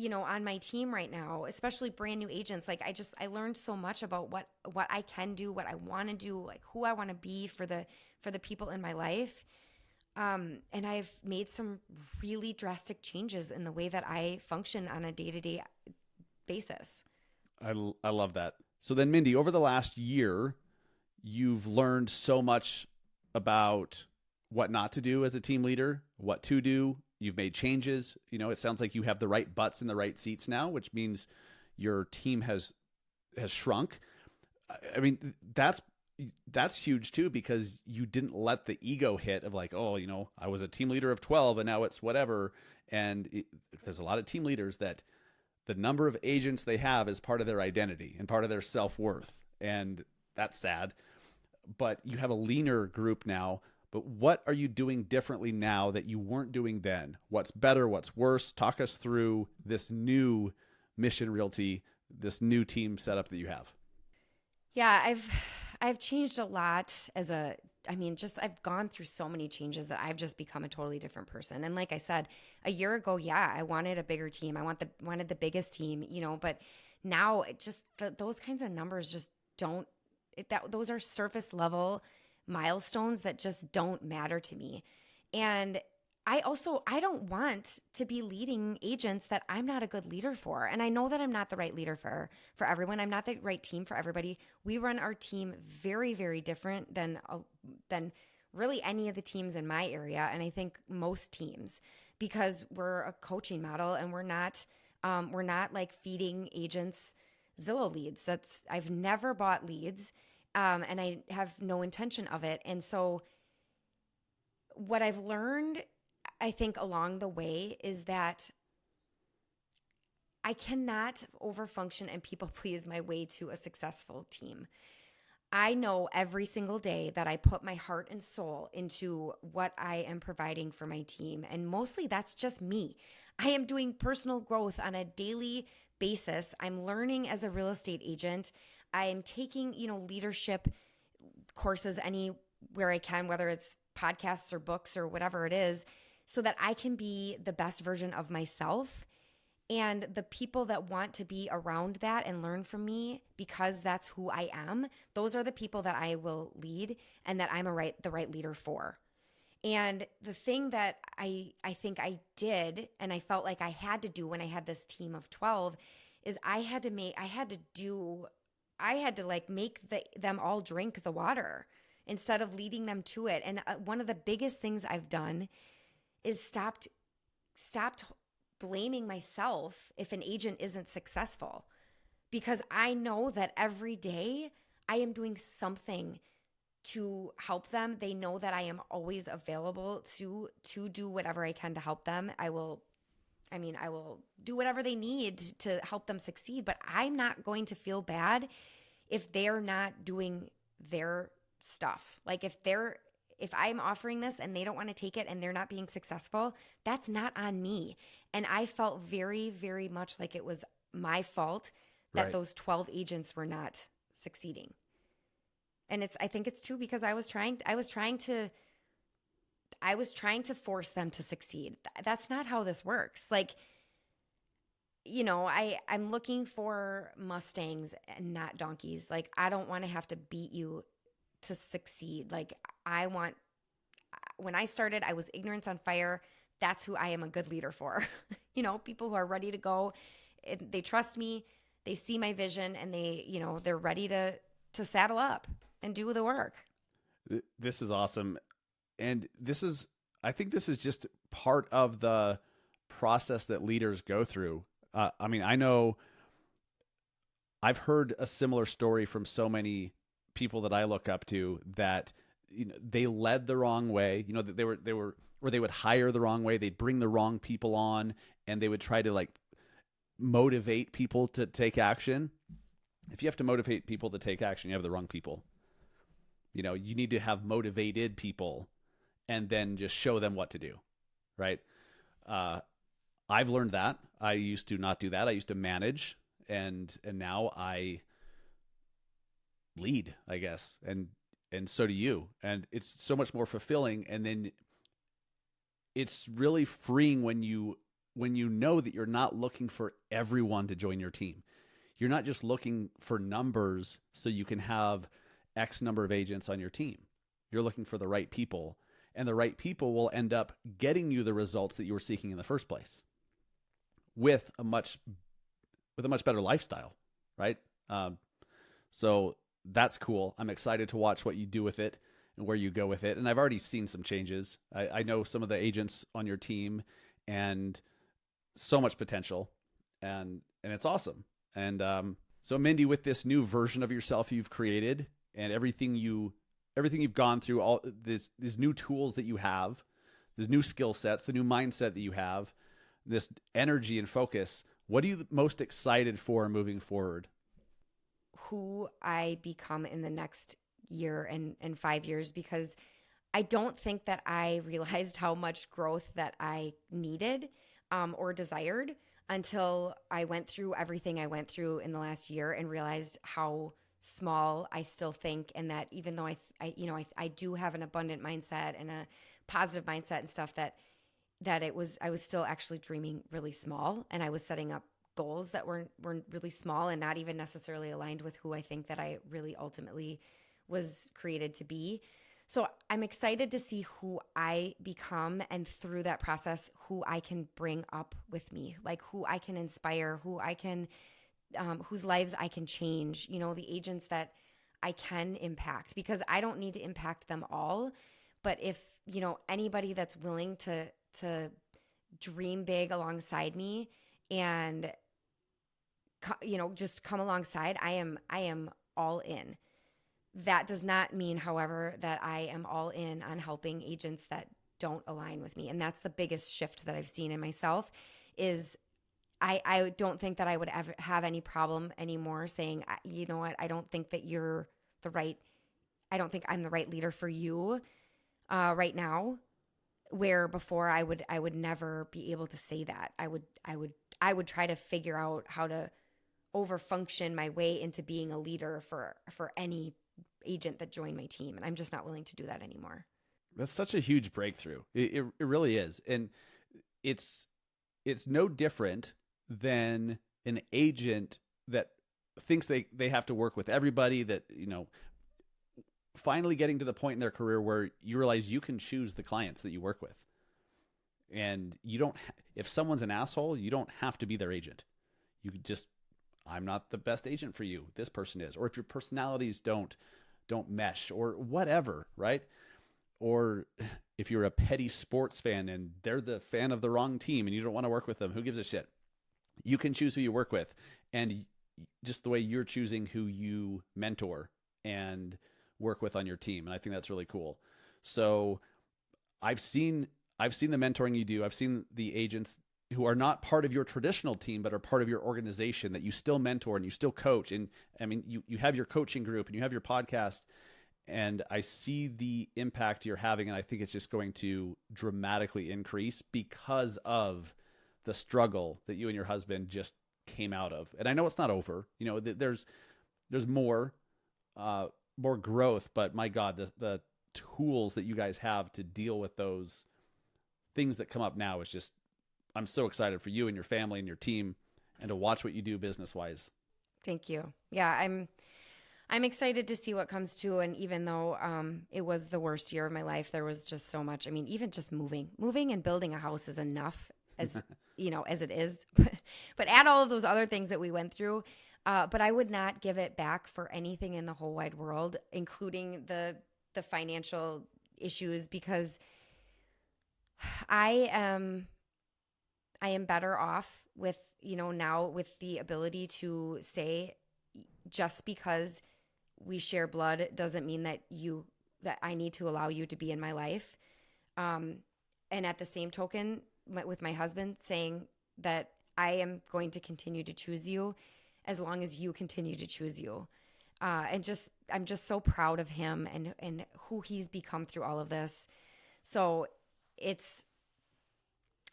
on my team right now, especially brand new agents. Like, I learned so much about what I can do, what I want to do, like who I want to be for the people in my life. And I've made some really drastic changes in the way that I function on a day-to-day basis. I love that. So then, Mindi, over the last year, you've learned so much about what not to do as a team leader, what to do. You've made changes. It sounds like you have the right butts in the right seats now, which means your team has shrunk. I mean, that's huge too, because you didn't let the ego hit of like, oh, I was a team leader of 12 and now it's whatever. And there's a lot of team leaders that the number of agents they have is part of their identity and part of their self-worth. And that's sad. But you have a leaner group now. But what are you doing differently now that you weren't doing then? What's better? What's worse? Talk us through this new Mission Realty, this new team setup that you have. Yeah, I've changed a lot I've gone through so many changes that I've just become a totally different person. And like I said, a year ago, yeah, I wanted a bigger team. I wanted the biggest team, but now it just, those kinds of numbers just those are surface level milestones that just don't matter to me. And I don't want to be leading agents that I'm not a good leader for. And I know that I'm not the right leader for everyone. I'm not the right team for everybody. We run our team very, very different than really any of the teams in my area. And I think most teams, because we're a coaching model and we're not like feeding agents Zillow leads. I've never bought leads. And I have no intention of it. And so what I've learned, I think, along the way is that I cannot overfunction and people please my way to a successful team. I know every single day that I put my heart and soul into what I am providing for my team. And mostly that's just me. I am doing personal growth on a daily basis. I'm learning as a real estate agent. I am taking, leadership courses anywhere I can, whether it's podcasts or books or whatever it is, so that I can be the best version of myself. And the people that want to be around that and learn from me, because that's who I am, those are the people that I will lead and that I'm the right leader for. And the thing that I think I did, and I felt like I had to do when I had this team of 12, is I had to make them all drink the water instead of leading them to it. And one of the biggest things I've done is stopped blaming myself if an agent isn't successful, because I know that every day I am doing something to help them. They know that I am always available to do whatever I can to help them. I will do whatever they need to help them succeed, but I'm not going to feel bad if they're not doing their stuff. Like if I'm offering this and they don't want to take it and they're not being successful, that's not on me. And I felt very, very much like it was my fault that those 12 agents were not succeeding. And I think it's too, because I was trying to force them to succeed. That's not how this works. Like, I'm looking for Mustangs and not donkeys. Like, I don't want to have to beat you to succeed. Like, when I started, I was ignorance on fire. That's who I am a good leader for. People who are ready to go. They trust me. They see my vision, and they're ready to saddle up and do the work. This is awesome. And I think this is just part of the process that leaders go through. I know I've heard a similar story from so many people that I look up to that, they led the wrong way. That they were, or they would hire the wrong way. They'd bring the wrong people on, and they would try to like motivate people to take action. If you have to motivate people to take action, you have the wrong people. You need to have motivated people and then just show them what to do, right? I've learned that. I used to not do that. I used to manage, and now I lead, I guess, and so do you. And it's so much more fulfilling. And then it's really freeing when you know that you're not looking for everyone to join your team. You're not just looking for numbers so you can have X number of agents on your team. You're looking for the right people, and the right people will end up getting you the results that you were seeking in the first place with a much better lifestyle, right? So that's cool. I'm excited to watch what you do with it and where you go with it. And I've already seen some changes. I know some of the agents on your team, and so much potential, and it's awesome. And so Mindi, with this new version of yourself you've created, and everything you've gone through, all these new tools that you have, these new skill sets, the new mindset that you have, this energy and focus, what are you most excited for moving forward? Who I become in the next year and 5 years, because I don't think that I realized how much growth that I needed or desired until I went through everything I went through in the last year and realized how small I still think, and that even though I do have an abundant mindset and a positive mindset and stuff, that I was still actually dreaming really small, and I was setting up goals that weren't really small and not even necessarily aligned with who I think that I really ultimately was created to be. So I'm excited to see who I become, and through that process, who I can bring up with me, like who I can inspire, who I can, whose lives I can change, the agents that I can impact, because I don't need to impact them all. But if, anybody that's willing to dream big alongside me and, just come alongside, I am all in. That does not mean, however, that I am all in on helping agents that don't align with me. And that's the biggest shift that I've seen in myself is I don't think that I would ever have any problem anymore saying, you know what, I don't think that I don't think I'm the right leader for you right now. Where before I would never be able to say that. I would try to figure out how to overfunction my way into being a leader for any agent that joined my team. And I'm just not willing to do that anymore. That's such a huge breakthrough. It really is. And it's no different than an agent that thinks they have to work with everybody, that, finally getting to the point in their career where you realize you can choose the clients that you work with. And you don't, if someone's an asshole, you don't have to be their agent. You just, I'm not the best agent for you. This person is. Or if your personalities don't mesh or whatever, right? Or if you're a petty sports fan and they're the fan of the wrong team and you don't want to work with them, who gives a shit? You can choose who you work with, and just the way you're choosing who you mentor and work with on your team. And I think that's really cool. So I've seen the mentoring you do. I've seen the agents who are not part of your traditional team, but are part of your organization, that you still mentor and you still coach. And I mean, you have your coaching group and you have your podcast, and I see the impact you're having. And I think it's just going to dramatically increase because of the struggle that you and your husband just came out of. And I know it's not over, there's more growth, but my God, the tools that you guys have to deal with those things that come up now is just, I'm so excited for you and your family and your team, and to watch what you do business-wise. Thank you. Yeah, I'm excited to see what comes to. And even though it was the worst year of my life, there was just so much. I mean, even just moving and building a house is enough as, as it is. But add all of those other things that we went through. But I would not give it back for anything in the whole wide world, including the financial issues, because I am better off with, now with the ability to say, just because we share blood doesn't mean that I need to allow you to be in my life. And at the same token, with my husband, saying that I am going to continue to choose you as long as you continue to choose you. I'm just so proud of him and who he's become through all of this. So it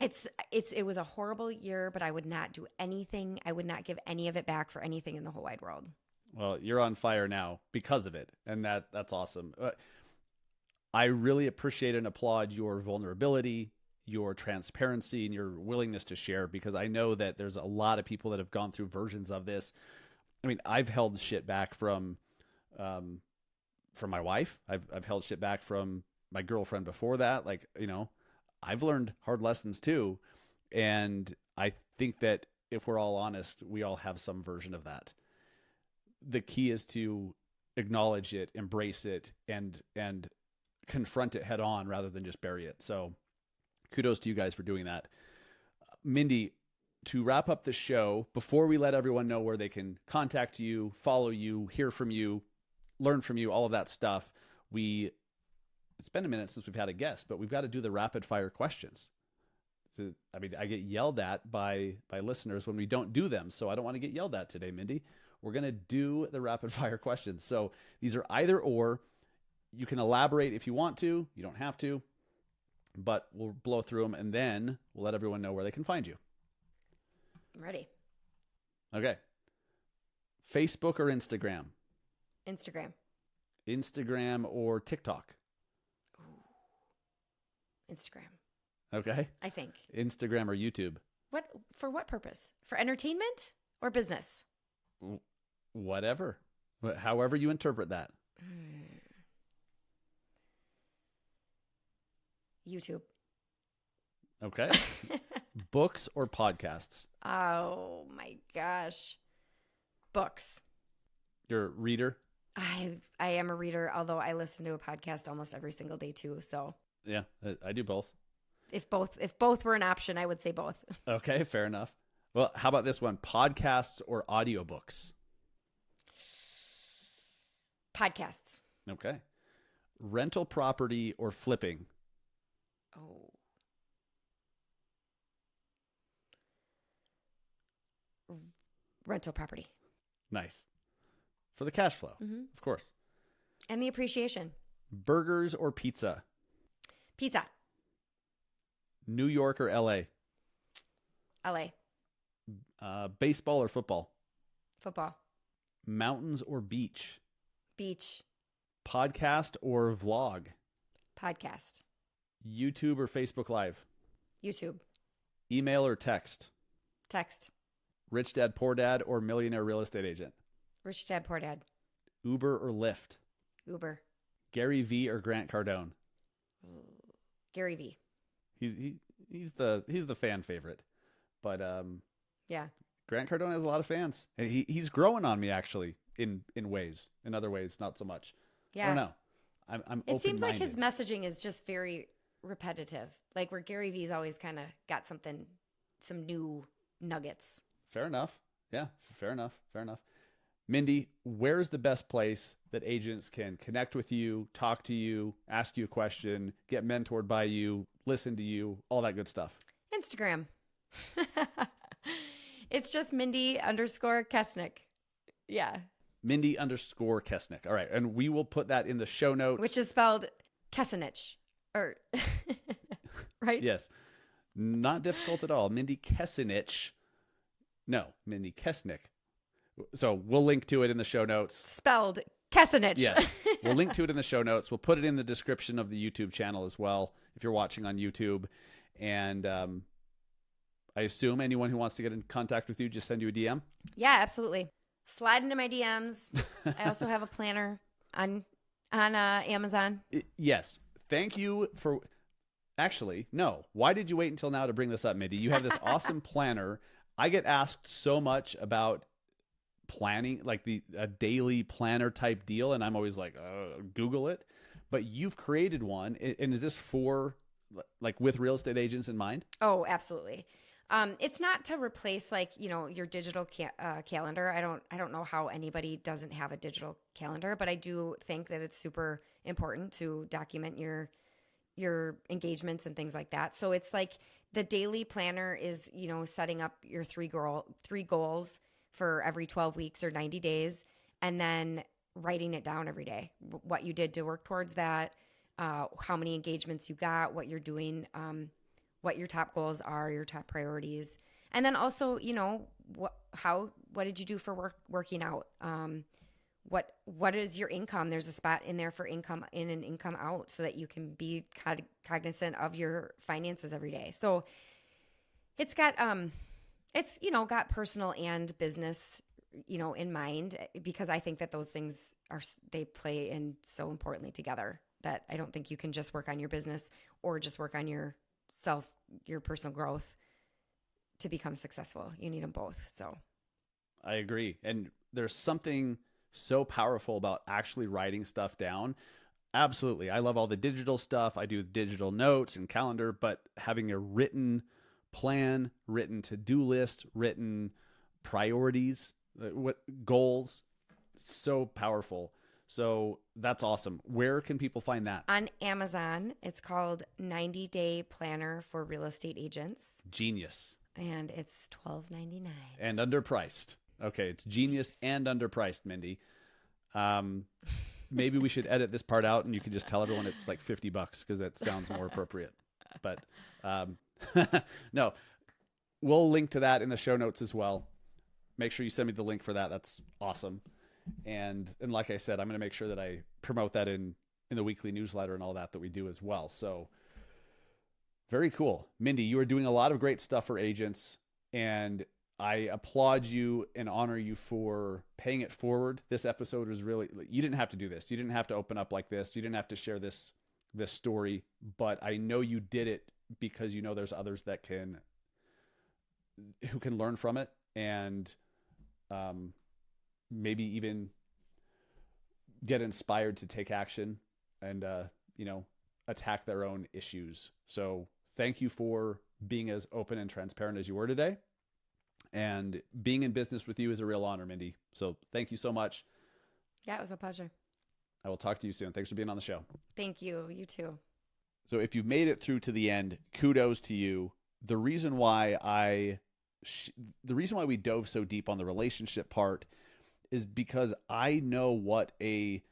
was a horrible year, but I would not do anything. I would not give any of it back for anything in the whole wide world. Well, you're on fire now because of it. And that's awesome. I really appreciate and applaud your vulnerability, your transparency, and your willingness to share, because I know that there's a lot of people that have gone through versions of this. I mean, I've held shit back from my wife. I've held shit back from my girlfriend before that. Like, you know, I've learned hard lessons too. And I think that if we're all honest, we all have some version of that. The key is to acknowledge it, embrace it, and confront it head on rather than just bury it. So kudos to you guys for doing that. Mindi, to wrap up the show, before we let everyone know where they can contact you, follow you, hear from you, learn from you, all of that stuff, it's been a minute since we've had a guest, but we've got to do the rapid fire questions. I mean, I get yelled at by listeners when we don't do them, so I don't want to get yelled at today, Mindi. We're going to do the rapid fire questions. So these are either or. You can elaborate if you want to. You don't have to, but we'll blow through them, and then we'll let everyone know where they can find you. I'm ready. Okay. Facebook or Instagram? Instagram. Instagram or TikTok? Ooh. Instagram. Okay. I think. Instagram or YouTube? For what purpose? For entertainment or business? Whatever. However you interpret that. YouTube. Okay. Books or podcasts? Oh my gosh. Books. You're a reader? I am a reader, although I listen to a podcast almost every single day too. So yeah, I do both. If both were an option, I would say both. Okay, fair enough. Well, how about this one? Podcasts or audiobooks? Podcasts. Okay. Rental property or flipping? Oh. Rental property. Nice. For the cash flow, of course. And the appreciation. Burgers or pizza? Pizza. New York or LA? LA. Baseball or football? Football. Mountains or beach? Beach. Podcast or vlog? Podcast. YouTube or Facebook Live? YouTube. Email or text? Text. Rich Dad Poor Dad or Millionaire Real Estate Agent? Rich Dad Poor Dad. Uber or Lyft? Uber. Gary V or Grant Cardone? Gary V. He's the fan favorite, but yeah, Grant Cardone has a lot of fans. He's growing on me actually in ways. In other ways, not so much. Yeah, I don't know. I'm. It seems like his messaging is just very repetitive. Like where Gary V's always kind of got some new nuggets. Fair enough. Yeah, fair enough. Mindi, where's the best place that agents can connect with you, talk to you, ask you a question, get mentored by you, listen to you, all that good stuff? Instagram. It's just Mindi_Kessenich. Yeah. Mindi_Kessenich. All right. And we will put that in the show notes. Which is spelled Kessenich. Right? Yes. Not difficult at all. Mindi Kessenich. No, Mindi Kessenich. So we'll link to it in the show notes. Spelled Kessenich. Yes. We'll link to it in the show notes. We'll put it in the description of the YouTube channel as well, if you're watching on YouTube. And I assume anyone who wants to get in contact with you, just send you a DM? Yeah, absolutely. Slide into my DMs. I also have a planner on Amazon. Yes. Thank you for... Actually, no. Why did you wait until now to bring this up, Mindi? You have this awesome planner. I get asked so much about planning, like a daily planner type deal, and I'm always like, Google it. But you've created one, and is this for like with real estate agents in mind? Oh, absolutely. It's not to replace like, your digital calendar. I don't know how anybody doesn't have a digital calendar, but I do think that it's super important to document your engagements and things like that. So it's like the daily planner is, setting up your three goals for every 12 weeks or 90 days, and then writing it down every day, what you did to work towards that, how many engagements you got, what you're doing, what your top goals are, your top priorities. And then also, what did you do for working out? What is your income? There's a spot in there for income in and income out so that you can be cognizant of your finances every day. So it's got, got personal and business, in mind, because I think that those things they play in so importantly together that I don't think you can just work on your business or just work on your personal growth to become successful. You need them both. So I agree. And there's something so powerful about actually writing stuff down. Absolutely. I love all the digital stuff. I do digital notes and calendar, but having a written plan, written to-do list, written priorities, what goals, so powerful. So that's awesome. Where can people find that? On Amazon. It's called 90-Day Planner for Real Estate Agents. Genius. And it's $12.99. And underpriced. Okay, it's genius and underpriced, Mindy. Maybe we should edit this part out and you can just tell everyone it's like $50 because that sounds more appropriate. But no, we'll link to that in the show notes as well. Make sure you send me the link for that. That's awesome. And like I said, I'm going to make sure that I promote that in the weekly newsletter and all that we do as well. So very cool. Mindy, you are doing a lot of great stuff for agents, and I applaud you and honor you for paying it forward. This episode was really, you didn't have to do this. You didn't have to open up like this. You didn't have to share this story, but I know you did it because you know there's others who can learn from it and maybe even get inspired to take action and, attack their own issues. So thank you for being as open and transparent as you were today. And being in business with you is a real honor, Mindy. So thank you so much. Yeah, it was a pleasure. I will talk to you soon. Thanks for being on the show. Thank you. You too. So if you've made it through to the end, kudos to you. The reason why we dove so deep on the relationship part is because I know what a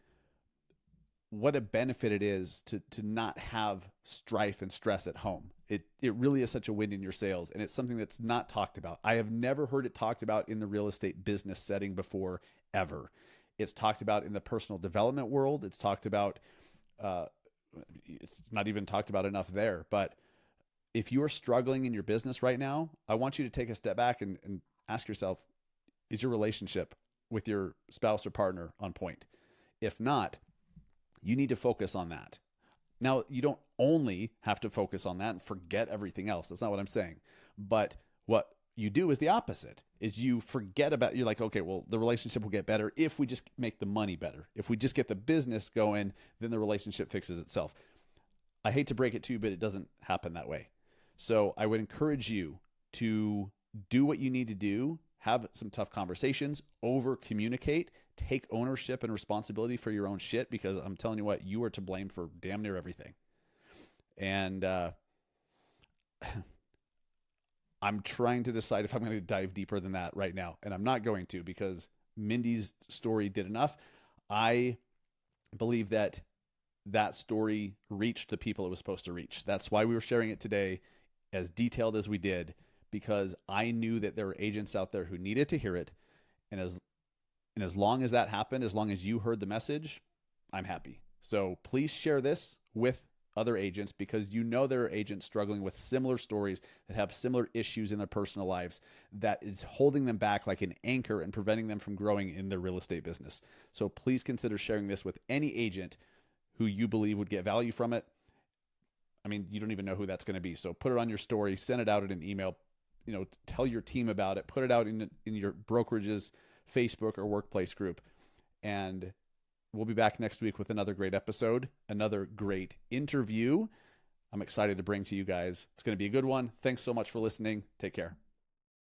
benefit it is to not have strife and stress at home. It really is such a win in your sales, and it's something that's not talked about. I have never heard it talked about in the real estate business setting before, ever. It's talked about in the personal development world. It's talked about, it's not even talked about enough there. But if you're struggling in your business right now, I want you to take a step back and ask yourself, is your relationship with your spouse or partner on point? If not, you need to focus on that. Now, you don't only have to focus on that and forget everything else. That's not what I'm saying. But what you do is the opposite, is you forget about, you're like, okay, well, the relationship will get better if we just make the money better. If we just get the business going, then the relationship fixes itself. I hate to break it to you, but it doesn't happen that way. So I would encourage you to do what you need to do, have some tough conversations, over communicate, take ownership and responsibility for your own shit, because I'm telling you what, you are to blame for damn near everything. And I'm trying to decide if I'm going to dive deeper than that right now. And I'm not going to, because Mindy's story did enough. I believe that story reached the people it was supposed to reach. That's why we were sharing it today as detailed as we did, because I knew that there were agents out there who needed to hear it. And as long as that happened, as long as you heard the message, I'm happy. So please share this with other agents, because you know there are agents struggling with similar stories that have similar issues in their personal lives that is holding them back like an anchor and preventing them from growing in their real estate business. So please consider sharing this with any agent who you believe would get value from it. I mean, you don't even know who that's going to be. So put it on your story, send it out in an email, tell your team about it, put it out in your brokerage's Facebook or workplace group. And we'll be back next week with another great episode, another great interview. I'm excited to bring to you guys. It's going to be a good one. Thanks so much for listening. Take care.